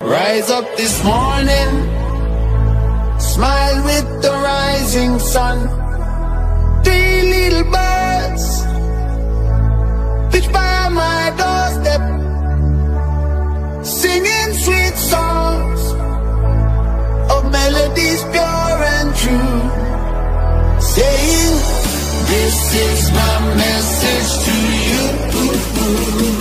Rise up this morning, smile with the rising sun. Three little birds pitch by my doorstep, singing sweet songs of melodies pure and true, saying, this is my message to you.